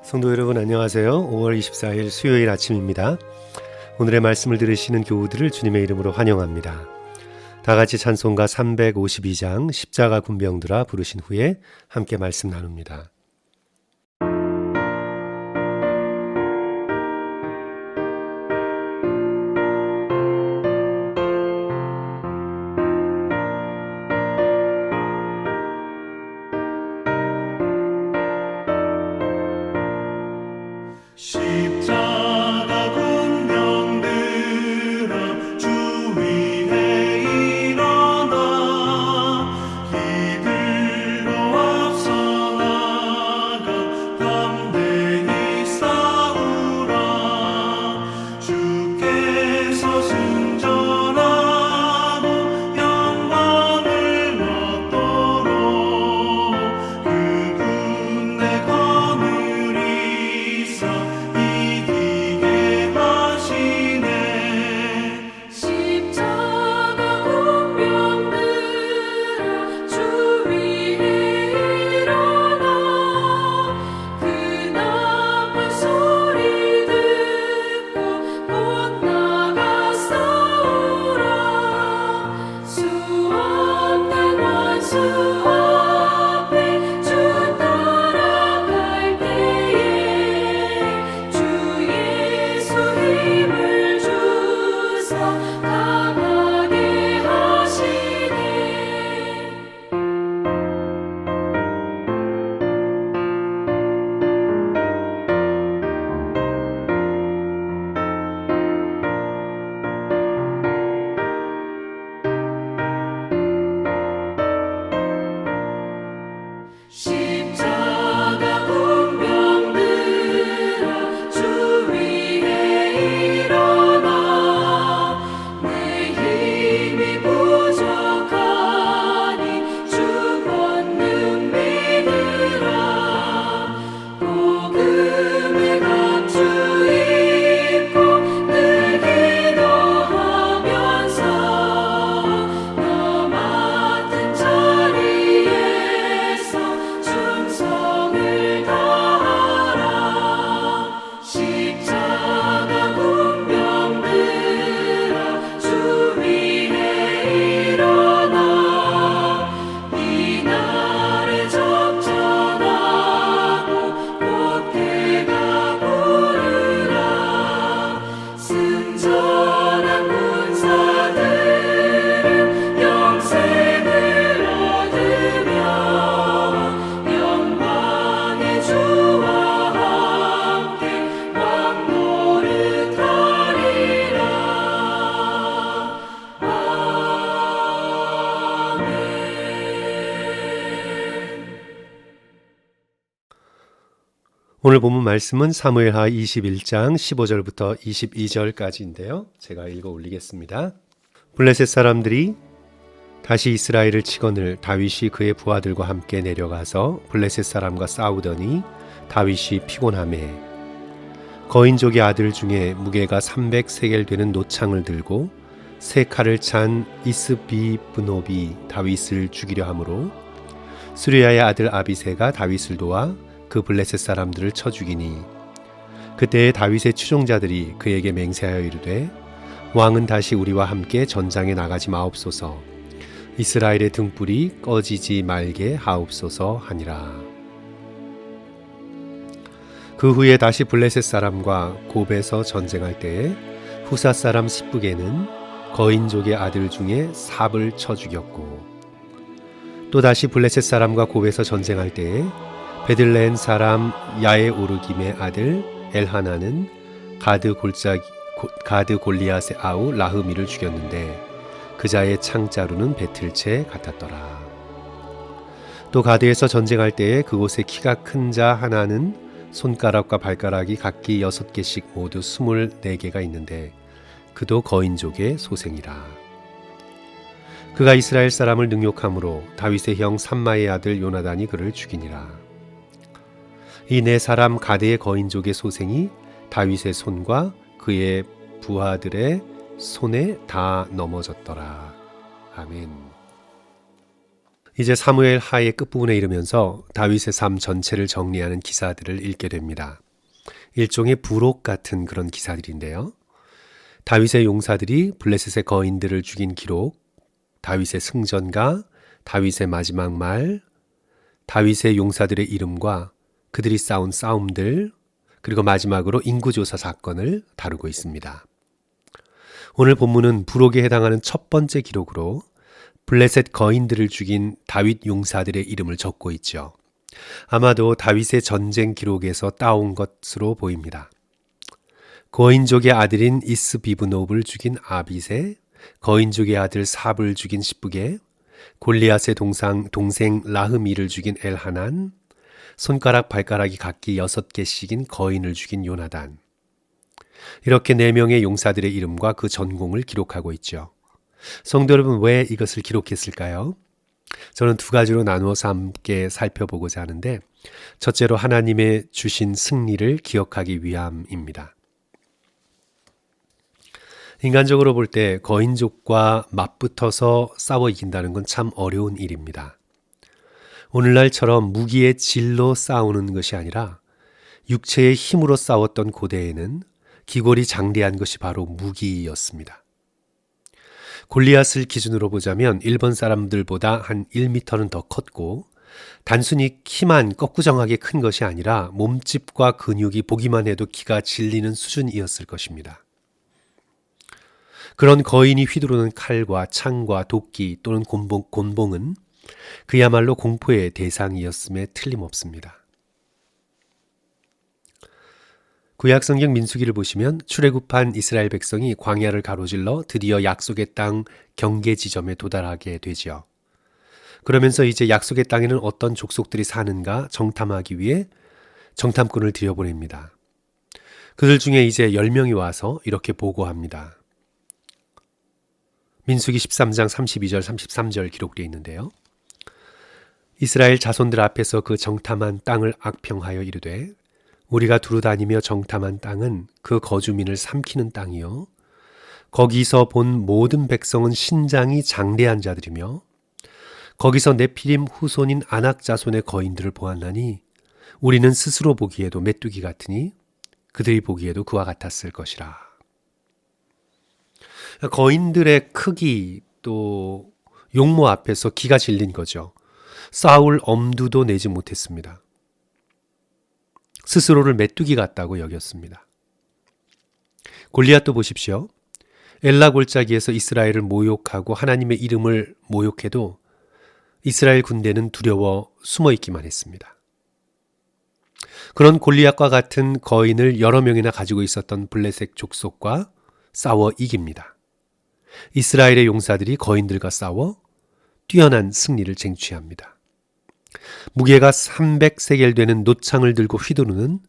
성도 여러분 안녕하세요. 5월 24일 수요일 아침입니다. 오늘의 말씀을 들으시는 교우들을 주님의 이름으로 환영합니다. 다 같이 찬송가 352장 십자가 군병들아 부르신 후에 함께 말씀 나눕니다. 십자가 군병들아 주 위에 일어나 이들로 앞서 나가 담대히 싸우라. 주께서 승전하고 영광을 얻도록 그 군대 거느리사 이기게 하시네. 십자가 군병들아 주 위에 일어나 그 나팔 소리 듣고 곧 나가 싸우라. 수없는 원수 앞에 주 따라갈 때에 주 예수 힘을 주사 강하게 하시네. 십자가 군병들아 주 위에 일어나 내 힘이 부족하니 주 권능 믿으라. 복음의 갑주 입고 늘 기도하면서 너 맡은 자리에서 충성을 다하라. 십자가 군병들아 주 위에 일어나 이 날에 접전하고 보태가 부르라. 승전한 군사들은 영생을 얻으며 영광의 주와 함께 왕노릇하리라. 아멘. 오늘 본문 말씀은 사무엘하 21장 15절부터 22절까지인데요. 제가 읽어 올리겠습니다. 블레셋 사람들이 다시 이스라엘을 치거늘 다윗이 그의 부하들과 함께 내려가서 블레셋 사람과 싸우더니 다윗이 피곤하매 거인족의 아들 중에 무게가 300세겔 되는 노창을 들고 세 칼을 찬 이스비브노비 다윗을 죽이려 하므로 수리야의 아들 아비새가 다윗을 도와 그 블레셋 사람들을 쳐 죽이니 그때에 다윗의 추종자들이 그에게 맹세하여 이르되 왕은 다시 우리와 함께 전장에 나가지 마옵소서 이스라엘의 등불이 꺼지지 말게 하옵소서 하니라. 그 후에 다시 블레셋 사람과 곱에서 전쟁할 때에 후사 사람 시브게는 거인족의 아들 중에 삽을 쳐 죽였고 또 다시 블레셋 사람과 곱에서 전쟁할 때에 베들레헴 사람 야에오르김의 아들 엘하나는 가드 골리앗의 아우 라흐미를 죽였는데 그자의 창자루는 배틀채 같았더라. 또 가드에서 전쟁할 때에 그곳에 키가 큰 자 하나는 손가락과 발가락이 각기 6개씩 모두 24개가 있는데 그도 거인족의 소생이라. 그가 이스라엘 사람을 능욕함으로 다윗의 형 삼마의 아들 요나단이 그를 죽이니라. 이 네 사람 가드의 거인족의 소생이 다윗의 손과 그의 부하들의 손에 다 넘어졌더라. 아멘. 이제 사무엘 하의 끝부분에 이르면서 다윗의 삶 전체를 정리하는 기사들을 읽게 됩니다. 일종의 부록 같은 그런 기사들인데요. 다윗의 용사들이 블레셋의 거인들을 죽인 기록, 다윗의 승전가, 다윗의 마지막 말, 다윗의 용사들의 이름과 그들이 싸운 싸움들, 그리고 마지막으로 인구조사 사건을 다루고 있습니다. 오늘 본문은 부록에 해당하는 첫 번째 기록으로 블레셋 거인들을 죽인 다윗 용사들의 이름을 적고 있죠. 아마도 다윗의 전쟁 기록에서 따온 것으로 보입니다. 거인족의 아들인 이스비브놉을 죽인 아비세, 거인족의 아들 삽을 죽인 시브게, 골리앗의 동생 라흐미를 죽인 엘하난, 손가락 발가락이 각기 6개씩인 거인을 죽인 요나단. 이렇게 4명의 용사들의 이름과 그 전공을 기록하고 있죠. 성도 여러분, 왜 이것을 기록했을까요? 저는 2가지로 나누어서 함께 살펴보고자 하는데, 첫째로 하나님의 주신 승리를 기억하기 위함입니다. 인간적으로 볼 때 거인족과 맞붙어서 싸워 이긴다는 건 참 어려운 일입니다. 오늘날처럼 무기의 질로 싸우는 것이 아니라 육체의 힘으로 싸웠던 고대에는 기골이 장대한 것이 바로 무기였습니다. 골리앗을 기준으로 보자면 일본 사람들보다 한 1m는 더 컸고 단순히 키만 꺾구정하게 큰 것이 아니라 몸집과 근육이 보기만 해도 기가 질리는 수준이었을 것입니다. 그런 거인이 휘두르는 칼과 창과 도끼 또는 곤봉은 그야말로 공포의 대상이었음에 틀림없습니다. 구약성경 민수기를 보시면 출애굽한 이스라엘 백성이 광야를 가로질러 드디어 약속의 땅 경계 지점에 도달하게 되죠. 그러면서 이제 약속의 땅에는 어떤 족속들이 사는가 정탐하기 위해 정탐꾼을 들여보냅니다. 그들 중에 이제 10명이 와서 이렇게 보고합니다. 민수기 13장 32절 33절 기록되어 있는데요. 이스라엘 자손들 앞에서 그 정탐한 땅을 악평하여 이르되 우리가 두루다니며 정탐한 땅은 그 거주민을 삼키는 땅이요 거기서 본 모든 백성은 신장이 장대한 자들이며 거기서 네피림 후손인 아낙 자손의 거인들을 보았나니 우리는 스스로 보기에도 메뚜기 같으니 그들이 보기에도 그와 같았을 것이라. 거인들의 크기 또 용모 앞에서 기가 질린 거죠. 싸울 엄두도 내지 못했습니다. 스스로를 메뚜기 같다고 여겼습니다. 골리앗도 보십시오. 엘라 골짜기에서 이스라엘을 모욕하고 하나님의 이름을 모욕해도 이스라엘 군대는 두려워 숨어 있기만 했습니다. 그런 골리앗과 같은 거인을 여러 명이나 가지고 있었던 블레셋 족속과 싸워 이깁니다. 이스라엘의 용사들이 거인들과 싸워 뛰어난 승리를 쟁취합니다. 무게가 300세겔 되는 노창을 들고 휘두르는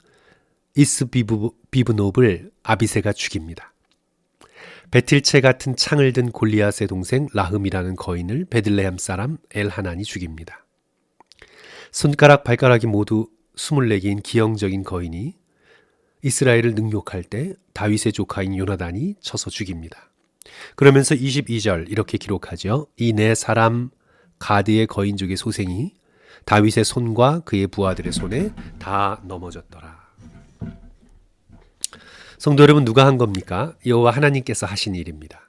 이스비브놉을 아비세가 죽입니다. 배틀채 같은 창을 든 골리앗의 동생 라흠이라는 거인을 베들레헴 사람 엘하난이 죽입니다. 손가락 발가락이 모두 24개인 기형적인 거인이 이스라엘을 능욕할 때 다윗의 조카인 요나단이 쳐서 죽입니다. 그러면서 22절 이렇게 기록하죠. 이 네 사람 가드의 거인족의 소생이 다윗의 손과 그의 부하들의 손에 다 넘어졌더라. 성도 여러분, 누가 한 겁니까? 여호와 하나님께서 하신 일입니다.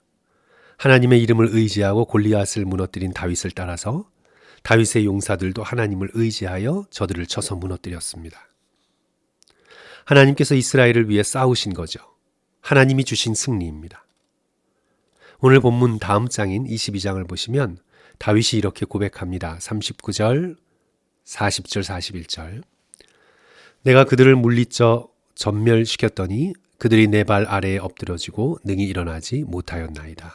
하나님의 이름을 의지하고 골리앗을 무너뜨린 다윗을 따라서 다윗의 용사들도 하나님을 의지하여 저들을 쳐서 무너뜨렸습니다. 하나님께서 이스라엘을 위해 싸우신 거죠. 하나님이 주신 승리입니다. 오늘 본문 다음 장인 22장을 보시면 다윗이 이렇게 고백합니다. 39절, 40절, 41절. 내가 그들을 물리쳐 전멸시켰더니 그들이 내 발 아래에 엎드러지고 능히 일어나지 못하였나이다.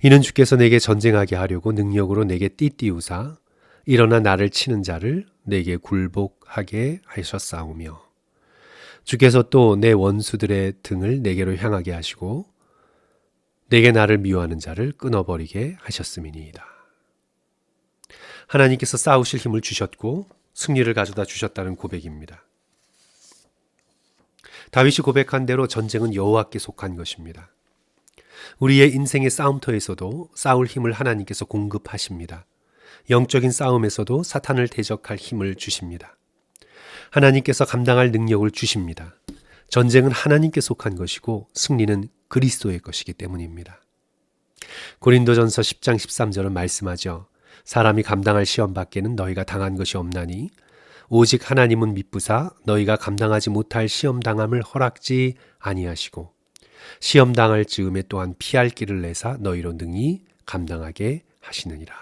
이는 주께서 내게 전쟁하게 하려고 능력으로 내게 띠띠우사 일어나 나를 치는 자를 내게 굴복하게 하셨사오며 주께서 또 내 원수들의 등을 내게로 향하게 하시고 내게 나를 미워하는 자를 끊어버리게 하셨음이니이다. 하나님께서 싸우실 힘을 주셨고 승리를 가져다 주셨다는 고백입니다. 다윗이 고백한 대로 전쟁은 여호와께 속한 것입니다. 우리의 인생의 싸움터에서도 싸울 힘을 하나님께서 공급하십니다. 영적인 싸움에서도 사탄을 대적할 힘을 주십니다. 하나님께서 감당할 능력을 주십니다. 전쟁은 하나님께 속한 것이고 승리는 그리스도의 것이기 때문입니다. 고린도전서 10장 13절은 말씀하죠. 사람이 감당할 시험 밖에는 너희가 당한 것이 없나니 오직 하나님은 미쁘사 너희가 감당하지 못할 시험 당함을 허락지 아니하시고 시험 당할 즈음에 또한 피할 길을 내사 너희로 능히 감당하게 하시느니라.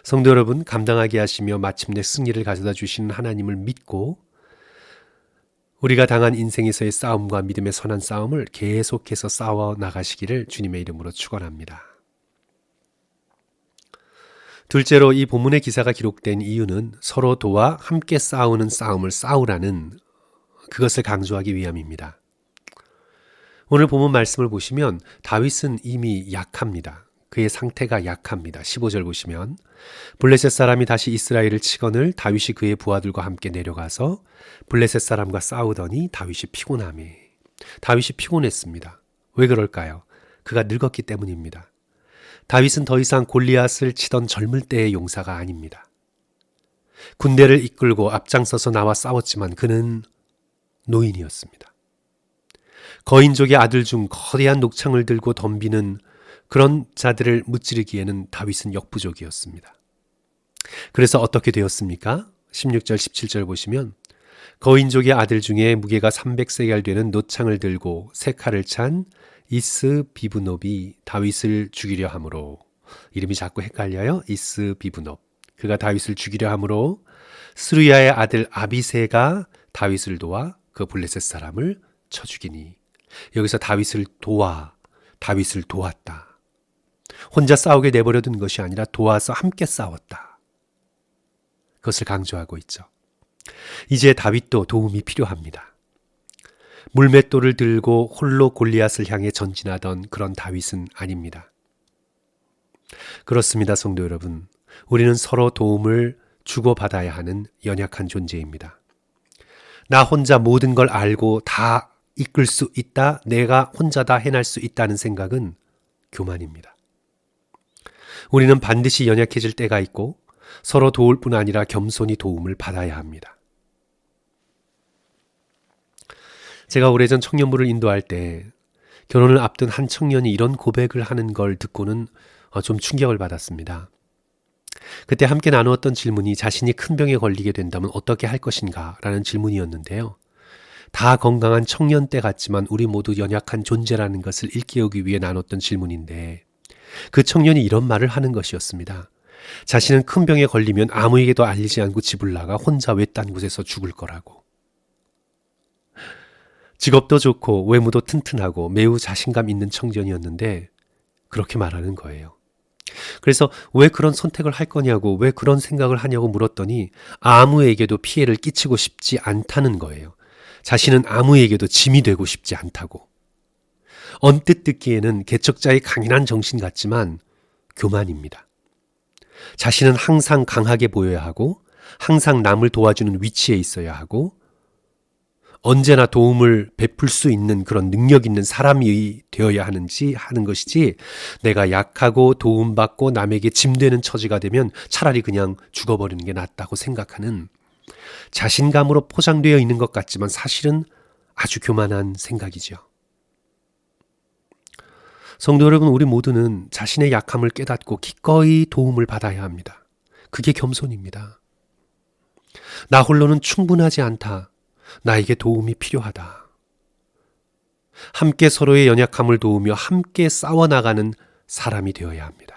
성도 여러분, 감당하게 하시며 마침내 승리를 가져다 주시는 하나님을 믿고 우리가 당한 인생에서의 싸움과 믿음의 선한 싸움을 계속해서 싸워 나가시기를 주님의 이름으로 축원합니다. 둘째로 이 본문의 기사가 기록된 이유는 서로 도와 함께 싸우는 싸움을 싸우라는 그것을 강조하기 위함입니다. 오늘 본문 말씀을 보시면 다윗은 이미 약합니다. 그의 상태가 약합니다. 15절 보시면 블레셋 사람이 다시 이스라엘을 치거늘 다윗이 그의 부하들과 함께 내려가서 블레셋 사람과 싸우더니 다윗이 피곤하매. 다윗이 피곤했습니다. 왜 그럴까요? 그가 늙었기 때문입니다. 다윗은 더 이상 골리앗을 치던 젊을 때의 용사가 아닙니다. 군대를 이끌고 앞장서서 나와 싸웠지만 그는 노인이었습니다. 거인족의 아들 중 거대한 녹창을 들고 덤비는 그런 자들을 무찌르기에는 다윗은 역부족이었습니다. 그래서 어떻게 되었습니까? 16절 17절 보시면 거인족의 아들 중에 무게가 300세겔 되는 노창을 들고 세 칼을 찬 이스비브놉이 다윗을 죽이려 함으로, 이름이 자꾸 헷갈려요. 이스비브놉, 그가 다윗을 죽이려 함으로 스루야의 아들 아비새가 다윗을 도와 그 블레셋 사람을 쳐 죽이니. 여기서 다윗을 도왔다. 혼자 싸우게 내버려둔 것이 아니라 도와서 함께 싸웠다. 그것을 강조하고 있죠. 이제 다윗도 도움이 필요합니다. 물맷돌을 들고 홀로 골리앗을 향해 전진하던 그런 다윗은 아닙니다. 그렇습니다, 성도 여러분. 우리는 서로 도움을 주고받아야 하는 연약한 존재입니다. 나 혼자 모든 걸 알고 다 이끌 수 있다, 내가 혼자 다 해낼 수 있다는 생각은 교만입니다. 우리는 반드시 연약해질 때가 있고 서로 도울 뿐 아니라 겸손히 도움을 받아야 합니다. 제가 오래전 청년부를 인도할 때 결혼을 앞둔 한 청년이 이런 고백을 하는 걸 듣고는 좀 충격을 받았습니다. 그때 함께 나누었던 질문이 자신이 큰 병에 걸리게 된다면 어떻게 할 것인가 라는 질문이었는데요. 다 건강한 청년 때 같지만 우리 모두 연약한 존재라는 것을 일깨우기 위해 나눴던 질문인데 그 청년이 이런 말을 하는 것이었습니다. 자신은 큰 병에 걸리면 아무에게도 알리지 않고 집을 나가 혼자 외딴 곳에서 죽을 거라고. 직업도 좋고 외모도 튼튼하고 매우 자신감 있는 청년이었는데 그렇게 말하는 거예요. 그래서 왜 그런 선택을 할 거냐고, 왜 그런 생각을 하냐고 물었더니 아무에게도 피해를 끼치고 싶지 않다는 거예요. 자신은 아무에게도 짐이 되고 싶지 않다고. 언뜻 듣기에는 개척자의 강인한 정신 같지만 교만입니다. 자신은 항상 강하게 보여야 하고 항상 남을 도와주는 위치에 있어야 하고 언제나 도움을 베풀 수 있는 그런 능력 있는 사람이 되어야 하는 것이지, 내가 약하고 도움받고 남에게 짐되는 처지가 되면 차라리 그냥 죽어버리는 게 낫다고 생각하는, 자신감으로 포장되어 있는 것 같지만 사실은 아주 교만한 생각이죠. 성도 여러분, 우리 모두는 자신의 약함을 깨닫고 기꺼이 도움을 받아야 합니다. 그게 겸손입니다. 나 홀로는 충분하지 않다. 나에게 도움이 필요하다. 함께 서로의 연약함을 도우며 함께 싸워나가는 사람이 되어야 합니다.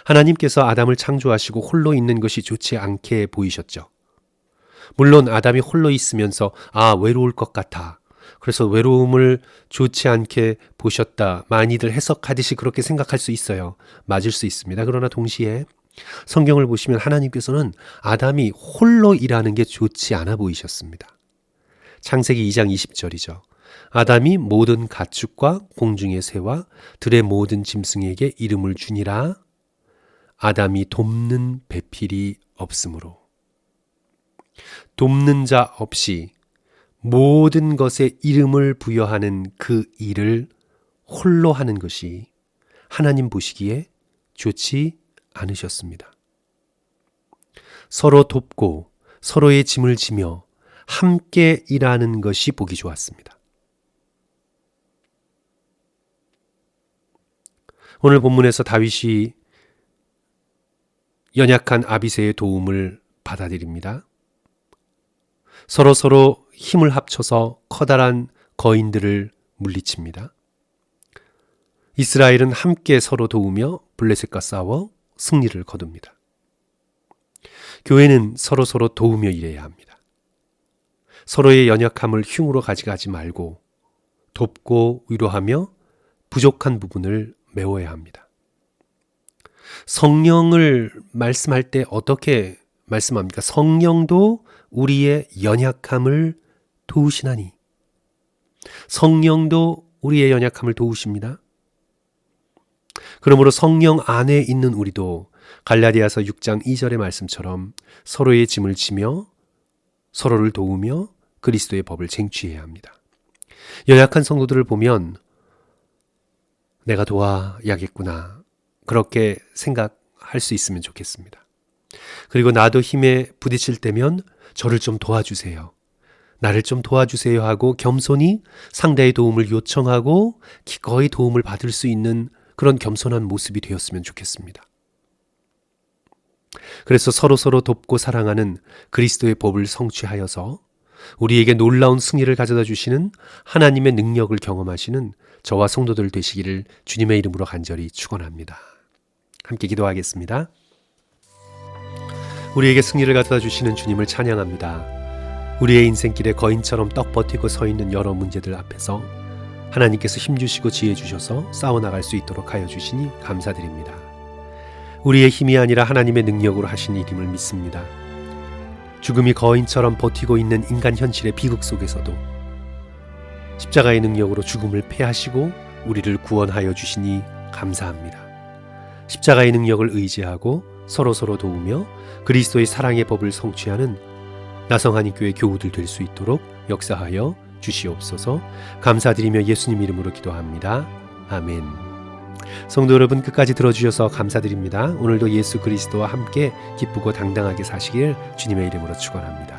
하나님께서 아담을 창조하시고 홀로 있는 것이 좋지 않게 보이셨죠. 물론 아담이 홀로 있으면서 외로울 것 같아, 그래서 외로움을 좋지 않게 보셨다, 많이들 해석하듯이 그렇게 생각할 수 있어요. 맞을 수 있습니다. 그러나 동시에 성경을 보시면 하나님께서는 아담이 홀로 일하는 게 좋지 않아 보이셨습니다. 창세기 2장 20절이죠. 아담이 모든 가축과 공중의 새와 들의 모든 짐승에게 이름을 주니라. 아담이 돕는 배필이 없으므로. 돕는 자 없이 모든 것에 이름을 부여하는 그 일을 홀로 하는 것이 하나님 보시기에 좋지 않으셨습니다. 서로 돕고 서로의 짐을 지며 함께 일하는 것이 보기 좋았습니다. 오늘 본문에서 다윗이 연약한 아비새의 도움을 받아들입니다. 서로 힘을 합쳐서 커다란 거인들을 물리칩니다. 이스라엘은 함께 서로 도우며 블레셋과 싸워 승리를 거둡니다. 교회는 서로 도우며 일해야 합니다. 서로의 연약함을 흉으로 가져가지 말고 돕고 위로하며 부족한 부분을 메워야 합니다. 성령을 말씀할 때 어떻게 말씀합니까? 성령도 우리의 연약함을 도우시나니. 성령도 우리의 연약함을 도우십니다. 그러므로 성령 안에 있는 우리도 갈라디아서 6장 2절의 말씀처럼 서로의 짐을 지며 서로를 도우며 그리스도의 법을 쟁취해야 합니다. 연약한 성도들을 보면 내가 도와야겠구나, 그렇게 생각할 수 있으면 좋겠습니다. 그리고 나도 힘에 부딪힐 때면 저를 좀 도와주세요, 나를 좀 도와주세요 하고 겸손히 상대의 도움을 요청하고 기꺼이 도움을 받을 수 있는 그런 겸손한 모습이 되었으면 좋겠습니다. 그래서 서로 돕고 사랑하는 그리스도의 법을 성취하여서 우리에게 놀라운 승리를 가져다 주시는 하나님의 능력을 경험하시는 저와 성도들 되시기를 주님의 이름으로 간절히 축원합니다. 함께 기도하겠습니다. 우리에게 승리를 가져다 주시는 주님을 찬양합니다. 우리의 인생길에 거인처럼 떡 버티고 서 있는 여러 문제들 앞에서 하나님께서 힘주시고 지혜 주셔서 싸워나갈 수 있도록 하여 주시니 감사드립니다. 우리의 힘이 아니라 하나님의 능력으로 하신 일임을 믿습니다. 죽음이 거인처럼 버티고 있는 인간 현실의 비극 속에서도 십자가의 능력으로 죽음을 패하시고 우리를 구원하여 주시니 감사합니다. 십자가의 능력을 의지하고 서로 도우며 그리스도의 사랑의 법을 성취하는 나성한인교회 교우들 될 수 있도록 역사하여 주시옵소서. 감사드리며 예수님 이름으로 기도합니다. 아멘. 성도 여러분, 끝까지 들어주셔서 감사드립니다. 오늘도 예수 그리스도와 함께 기쁘고 당당하게 사시길 주님의 이름으로 축원합니다.